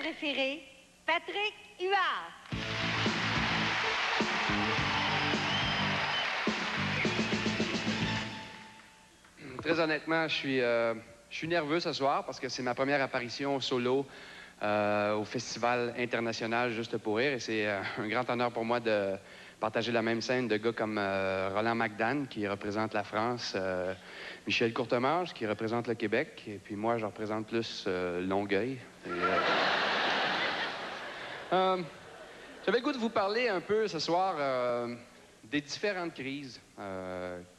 préféré, Patrick Huard. Très honnêtement, je suis nerveux ce soir parce que c'est ma première apparition solo au Festival international Juste pour rire. Et c'est un grand honneur pour moi de partager la même scène de gars comme Roland McDan, qui représente la France, Michel Courtemanche, qui représente le Québec, et puis moi, je représente plus Longueuil. J'avais le goût de vous parler un peu ce soir des différentes crises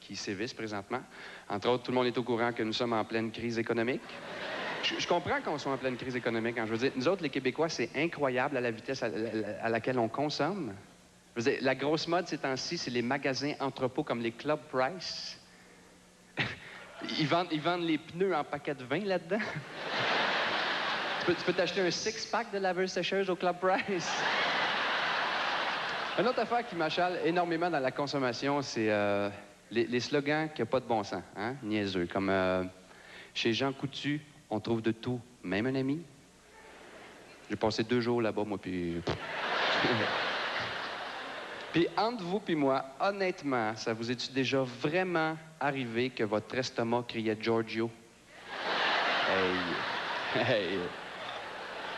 qui sévissent présentement. Entre autres, tout le monde est au courant que nous sommes en pleine crise économique. Je comprends qu'on soit en pleine crise économique. Hein. Je veux dire, nous autres, les Québécois, c'est incroyable à la vitesse à laquelle on consomme. Je veux dire, la grosse mode ces temps-ci, c'est les magasins entrepôts comme les Club Price. Ils vendent les pneus en paquet de 20 là-dedans. Tu peux t'acheter un six-pack de laveuse sécheuse au Club Price. Une autre affaire qui m'achale énormément dans la consommation, c'est les slogans qui n'ont pas de bon sens, hein? Niaiseux, comme chez Jean Coutu, on trouve de tout, même un ami. J'ai passé 2 jours là-bas, moi, puis... Puis entre vous puis moi, honnêtement, ça vous est-tu déjà vraiment arrivé que votre estomac criait Giorgio? Hey!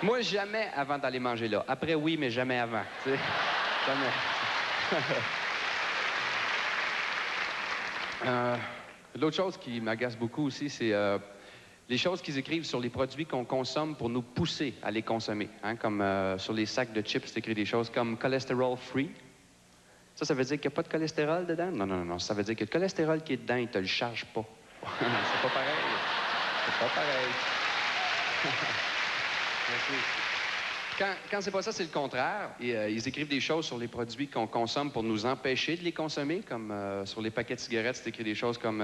Moi, jamais avant d'aller manger là. Après, oui, mais jamais avant, tu sais. Jamais. L'autre chose qui m'agace beaucoup aussi, c'est les choses qu'ils écrivent sur les produits qu'on consomme pour nous pousser à les consommer. Hein? Comme sur les sacs de chips, c'est écrit des choses comme « cholesterol free ». Ça veut dire qu'il n'y a pas de cholestérol dedans? Non. Ça veut dire que le cholestérol qui est dedans, il ne te le charge pas. C'est pas pareil. C'est pas pareil. Quand c'est pas ça, c'est le contraire. Et, ils écrivent des choses sur les produits qu'on consomme pour nous empêcher de les consommer, comme sur les paquets de cigarettes, c'est écrit des choses comme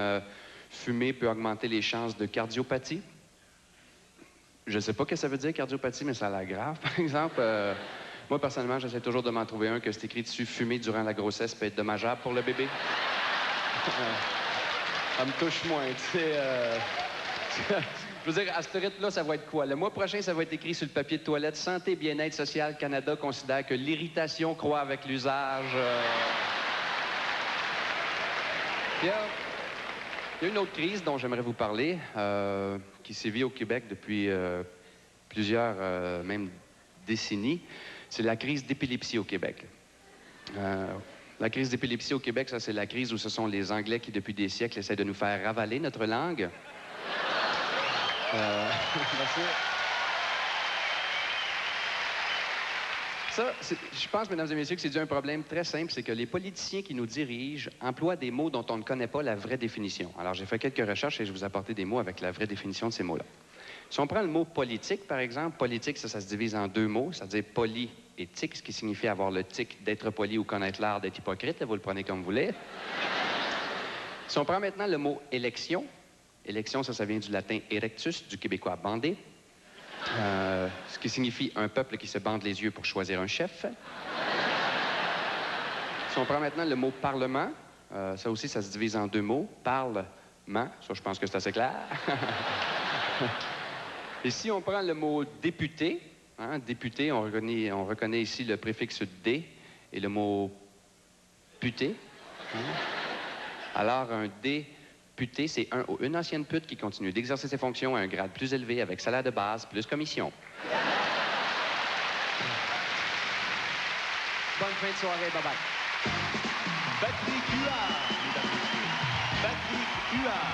fumer peut augmenter les chances de cardiopathie. Je sais pas ce que ça veut dire, cardiopathie, mais ça a l'air grave, par exemple. Moi, personnellement, j'essaie toujours de m'en trouver un que c'est écrit dessus « Fumer durant la grossesse peut être dommageable pour le bébé ». Ça me touche moins, tu sais. Je veux dire, à ce rythme-là, ça va être quoi? Le mois prochain, ça va être écrit sur le papier de toilette « Santé et bien-être social Canada considère que l'irritation croît avec l'usage. » Il y a une autre crise dont j'aimerais vous parler, qui sévit au Québec depuis plusieurs, même décennies. C'est la crise d'épilepsie au Québec. La crise d'épilepsie au Québec, ça, c'est la crise où ce sont les Anglais qui, depuis des siècles, essaient de nous faire ravaler notre langue. Merci. Ça, je pense, mesdames et messieurs, que c'est dû à un problème très simple, c'est que les politiciens qui nous dirigent emploient des mots dont on ne connaît pas la vraie définition. Alors, j'ai fait quelques recherches et je vous ai apporté des mots avec la vraie définition de ces mots-là. Si on prend le mot politique, par exemple, politique, ça se divise en 2 mots, c'est-à-dire poli et tic, ce qui signifie avoir le tic d'être poli ou connaître l'art d'être hypocrite, là, vous le prenez comme vous voulez. Si on prend maintenant le mot élection, élection, ça vient du latin erectus, du québécois bandé, ce qui signifie un peuple qui se bande les yeux pour choisir un chef. Si on prend maintenant le mot parlement, ça aussi, ça se divise en 2 mots, parlement, ça, je pense que c'est assez clair. Et si on prend le mot député, hein, député, on reconnaît ici le préfixe « dé » et le mot « puté ». Hein? Alors, un député, c'est un ou une ancienne pute qui continue d'exercer ses fonctions à un grade plus élevé avec salaire de base plus commission. Bonne fin de soirée, bye-bye. Patrick Huard, mesdames et messieurs. Patrick Huard.